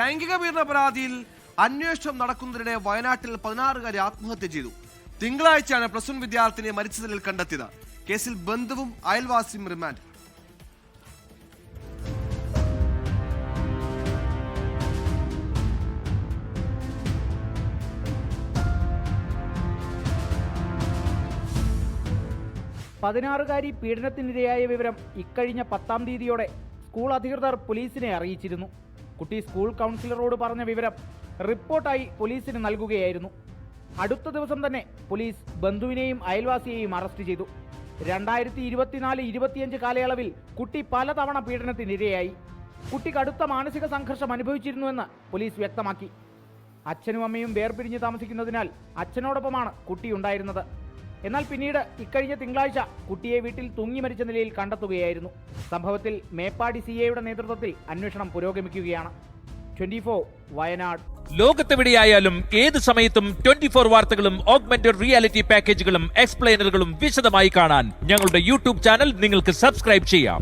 ലൈംഗിക പീഡന പരാതിയിൽ അന്വേഷണം നടക്കുന്നതിനിടെ വയനാട്ടിൽ 16-കാരി ആത്മഹത്യ ചെയ്തു. തിങ്കളാഴ്ചയാണ് പ്ലസ് 1 വിദ്യാർത്ഥിനിയെ മരിച്ച നിലയിൽ കണ്ടെത്തിയത്. കേസിൽ ബന്ധുവും അയൽവാസിയും റിമാൻഡ്. പതിനാറുകാരി പീഡനത്തിനിരയായ വിവരം ഇക്കഴിഞ്ഞ 10-ാം തീയതിയോടെ സ്കൂൾ അധികൃതർ പോലീസിനെ അറിയിച്ചിരുന്നു. കുട്ടി സ്കൂൾ കൗൺസിലറോട് പറഞ്ഞ വിവരം റിപ്പോർട്ടായി പോലീസിന് നൽകുകയായിരുന്നു. അടുത്ത ദിവസം തന്നെ പോലീസ് ബന്ധുവിനെയും അയൽവാസിയെയും അറസ്റ്റ് ചെയ്തു. 2024-25 കാലയളവിൽ കുട്ടി പലതവണ പീഡനത്തിനിരയായി. കുട്ടി കടുത്ത മാനസിക സംഘർഷം അനുഭവിച്ചിരുന്നുവെന്ന് പോലീസ് വ്യക്തമാക്കി. അച്ഛനും അമ്മയും വേർപിരിഞ്ഞ് താമസിക്കുന്നതിനാൽ അച്ഛനോടൊപ്പമാണ് കുട്ടി ഉണ്ടായിരുന്നത്. എന്നാൽ പിന്നീട് ഇക്കഴിഞ്ഞ തിങ്കളാഴ്ച കുട്ടിയെ വീട്ടിൽ തൂങ്ങി മരിച്ച നിലയിൽ കണ്ടെത്തുകയായിരുന്നു. സംഭവത്തിൽ മേപ്പാടി സിഐയുടെ നേതൃത്വത്തിൽ അന്വേഷണം പുരോഗമിക്കുകയാണ്. 24 വയനാട്. ലോകത്തെവിടെയായാലും ഏത് സമയത്തും 24 വാർത്തകളും ഓഗ്മെന്റഡ് റിയാലിറ്റി പാക്കേജുകളും എക്സ്പ്ലെയിനറുകളും വിശദമായി കാണാൻ ഞങ്ങളുടെ യൂട്യൂബ് ചാനൽ നിങ്ങൾക്ക് സബ്സ്ക്രൈബ് ചെയ്യാം.